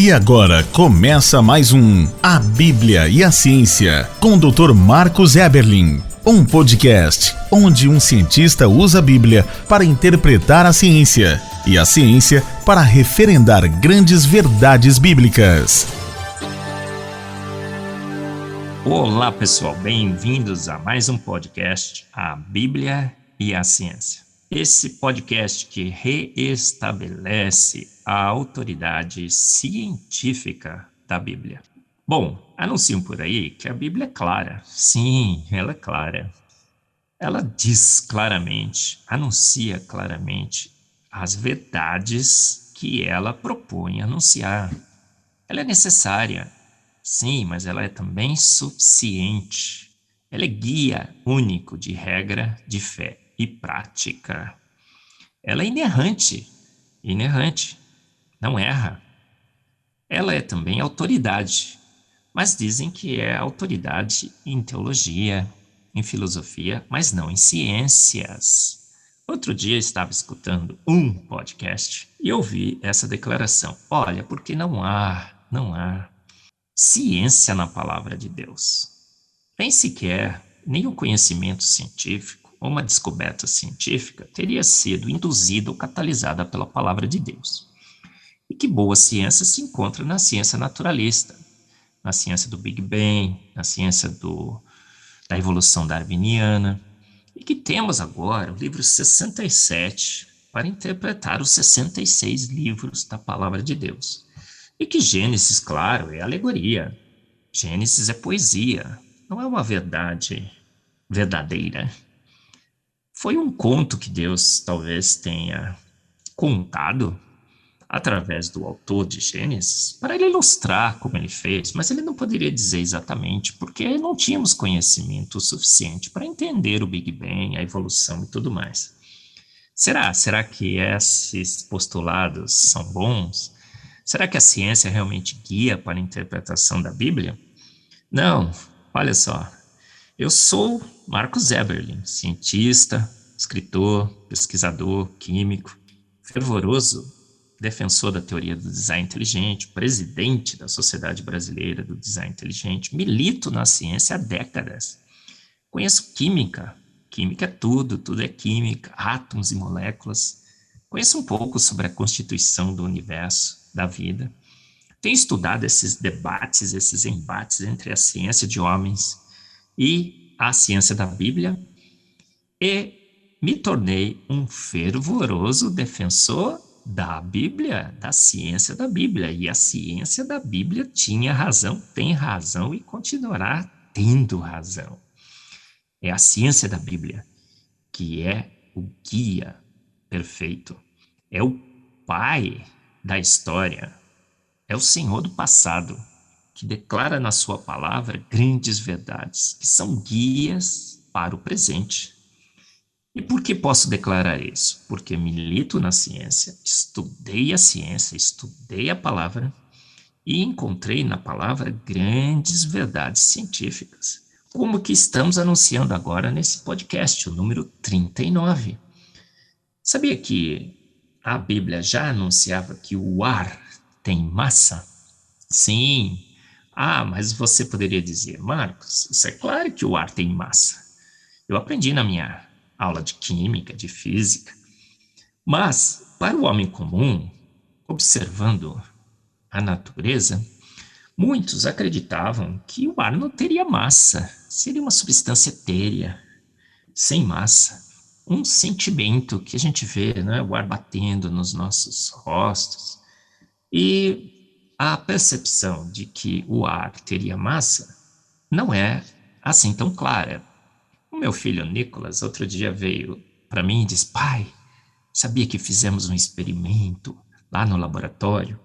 E agora começa mais um A Bíblia e a Ciência, com o Dr. Marcos Eberlin. Um podcast onde um cientista usa a Bíblia para interpretar a ciência e a ciência para referendar grandes verdades bíblicas. Olá pessoal, bem-vindos a mais um podcast, A Bíblia e a Ciência. Esse podcast que reestabelece a autoridade científica da Bíblia. Bom, anunciam por aí que a Bíblia é clara. Sim, ela é clara. Ela diz claramente, anuncia claramente as verdades que ela propõe anunciar. Ela é necessária, sim, mas ela é também suficiente. Ela é guia único de regra de fé e prática. Ela é inerrante, não erra. Ela é também autoridade, mas dizem que é autoridade em teologia, em filosofia, mas não em ciências. Outro dia eu estava escutando um podcast e ouvi essa declaração. Olha, porque não há ciência na palavra de Deus. Nem sequer nenhum conhecimento científico ou uma descoberta científica teria sido induzida ou catalisada pela palavra de Deus. E que boa ciência se encontra na ciência naturalista, na ciência do Big Bang, na ciência da evolução darwiniana, e que temos agora o livro 67 para interpretar os 66 livros da palavra de Deus. E que Gênesis, claro, é alegoria. Gênesis é poesia, não é uma verdade verdadeira. Foi um conto que Deus talvez tenha contado através do autor de Gênesis para ele ilustrar como ele fez, mas ele não poderia dizer exatamente porque não tínhamos conhecimento suficiente para entender o Big Bang, a evolução e tudo mais. Será que esses postulados são bons? Será que a ciência realmente guia para a interpretação da Bíblia? Não, olha só. Eu sou Marcos Eberlin, cientista, escritor, pesquisador, químico, fervoroso defensor da teoria do design inteligente, presidente da Sociedade Brasileira do Design Inteligente, milito na ciência há décadas. Conheço química, química é tudo é química, átomos e moléculas. Conheço um pouco sobre a constituição do universo, da vida. Tenho estudado esses debates, esses embates entre a ciência de homens e a ciência da Bíblia e me tornei um fervoroso defensor da Bíblia, da ciência da Bíblia. E a ciência da Bíblia tinha razão, tem razão e continuará tendo razão. É a ciência da Bíblia que é o guia perfeito, é o pai da história, é o Senhor do passado, que declara na sua palavra grandes verdades, que são guias para o presente. E por que posso declarar isso? Porque milito na ciência, estudei a ciência, estudei a palavra e encontrei na palavra grandes verdades científicas, como que estamos anunciando agora nesse podcast, o número 39. Sabia que a Bíblia já anunciava que o ar tem massa? Sim. Mas você poderia dizer, Marcos, isso é claro que o ar tem massa. Eu aprendi na minha aula de química, de física. Mas, para o homem comum, observando a natureza, muitos acreditavam que o ar não teria massa, seria uma substância etérea, sem massa. Um sentimento que a gente vê, né? O ar batendo nos nossos rostos. E a percepção de que o ar teria massa não é assim tão clara. O meu filho Nicolas outro dia veio para mim e disse, pai, sabia que fizemos um experimento lá no laboratório?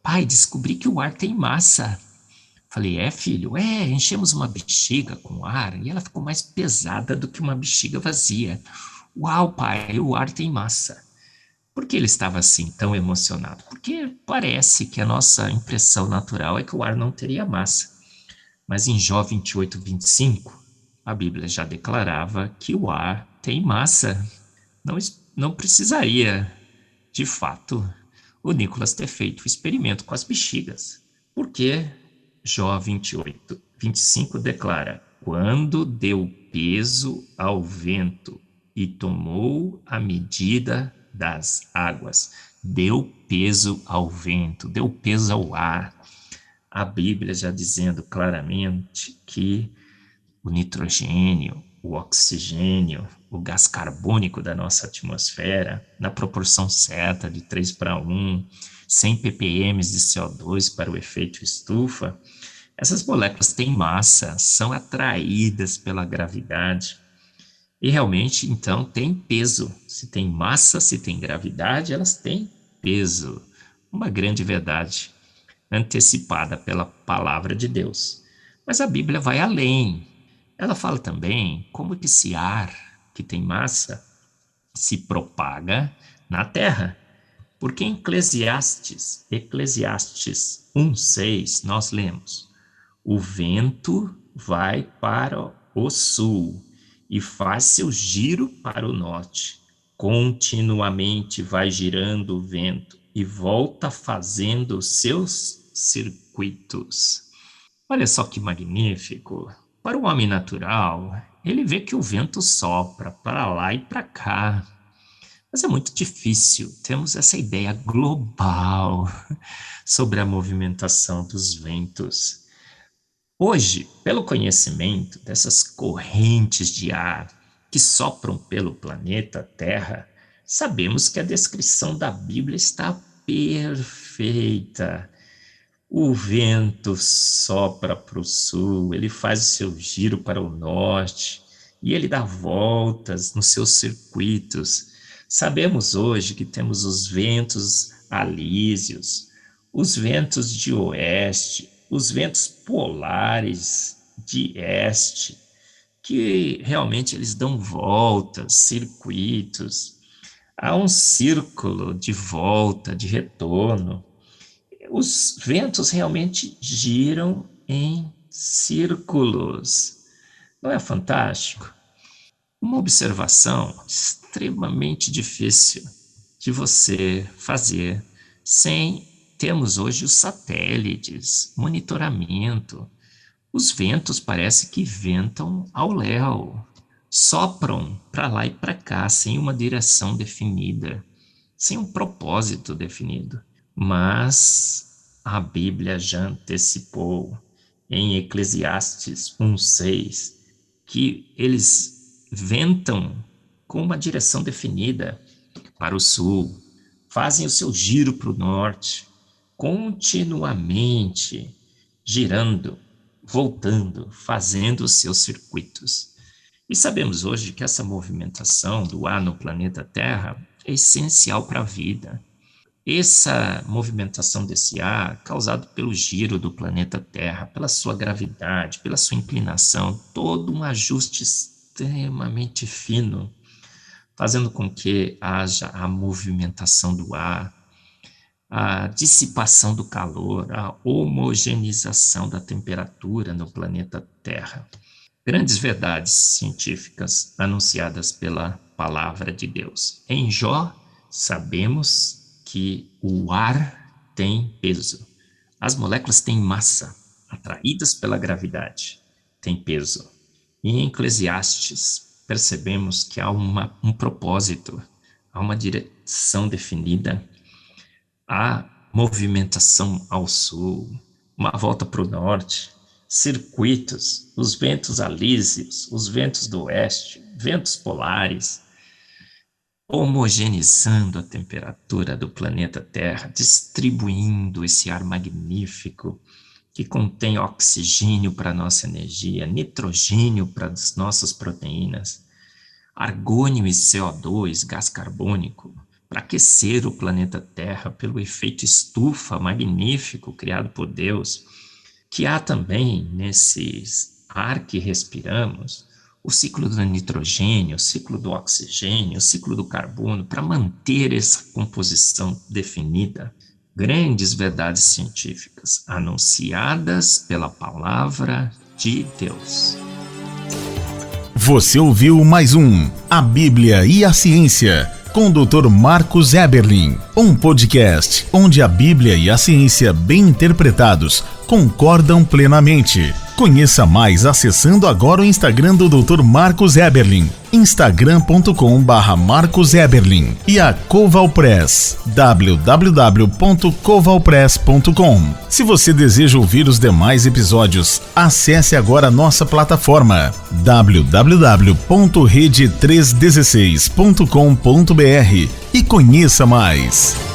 Pai, descobri que o ar tem massa. Falei, filho? Enchemos uma bexiga com ar e ela ficou mais pesada do que uma bexiga vazia. Uau, pai, o ar tem massa. Por que ele estava assim tão emocionado? Porque parece que a nossa impressão natural é que o ar não teria massa. Mas em Jó 28:25, a Bíblia já declarava que o ar tem massa. Não precisaria, de fato, o Nicolas ter feito o experimento com as bexigas. Porque Jó 28:25 declara: quando deu peso ao vento e tomou a medida das águas. Deu peso ao vento, deu peso ao ar. A Bíblia já dizendo claramente que o nitrogênio, o oxigênio, o gás carbônico da nossa atmosfera, na proporção certa de 3:1, 100 ppm de CO2 para o efeito estufa, essas moléculas têm massa, são atraídas pela gravidade e realmente, então, têm peso. Se tem massa, se tem gravidade, elas têm peso. Uma grande verdade antecipada pela palavra de Deus. Mas a Bíblia vai além. Ela fala também como que esse ar que tem massa se propaga na terra. Porque em Eclesiastes 1:6, nós lemos: o vento vai para o sul e faz seu giro para o norte. Continuamente vai girando o vento e volta fazendo os seus circuitos. Olha só que magnífico. Para o homem natural, ele vê que o vento sopra para lá e para cá. Mas é muito difícil termos essa ideia global sobre a movimentação dos ventos. Hoje, pelo conhecimento dessas correntes de ar que sopram pelo planeta Terra, sabemos que a descrição da Bíblia está perfeita. O vento sopra para o sul, ele faz o seu giro para o norte e ele dá voltas nos seus circuitos. Sabemos hoje que temos os ventos alísios, os ventos de oeste, os ventos polares de este, que realmente eles dão voltas, circuitos. Há um círculo de volta, de retorno. Os ventos realmente giram em círculos. Não é fantástico? Uma observação extremamente difícil de você fazer sem termos hoje os satélites, monitoramento. Os ventos parece que ventam ao léu, sopram para lá e para cá sem uma direção definida, sem um propósito definido. Mas a Bíblia já antecipou em Eclesiastes 1:6 que eles ventam com uma direção definida para o sul, fazem o seu giro para o norte, continuamente girando, voltando, fazendo os seus circuitos. E sabemos hoje que essa movimentação do ar no planeta Terra é essencial para a vida. Essa movimentação desse ar, causado pelo giro do planeta Terra, pela sua gravidade, pela sua inclinação, todo um ajuste extremamente fino, fazendo com que haja a movimentação do ar, a dissipação do calor, a homogeneização da temperatura no planeta Terra. Grandes verdades científicas anunciadas pela palavra de Deus. Em Jó, sabemos que o ar tem peso. As moléculas têm massa, atraídas pela gravidade, têm peso. E em Eclesiastes, percebemos que há um propósito, há uma direção definida, há movimentação ao sul, uma volta para o norte, circuitos, os ventos alísios, os ventos do oeste, ventos polares, homogeneizando a temperatura do planeta Terra, distribuindo esse ar magnífico que contém oxigênio para a nossa energia, nitrogênio para as nossas proteínas, argônio e CO2, gás carbônico, para aquecer o planeta Terra pelo efeito estufa magnífico criado por Deus, que há também nesse ar que respiramos, o ciclo do nitrogênio, o ciclo do oxigênio, o ciclo do carbono, para manter essa composição definida. Grandes verdades científicas anunciadas pela palavra de Deus. Você ouviu mais um A Bíblia e a Ciência, com o Dr. Marcos Eberlin, um podcast onde a Bíblia e a ciência, bem interpretados, concordam plenamente. Conheça mais acessando agora o Instagram do Dr. Marcos Eberlin, instagram.com/Marcos Eberlin, e a Coval Press, www.covalpress.com. Se você deseja ouvir os demais episódios, acesse agora a nossa plataforma www.rede316.com.br e conheça mais.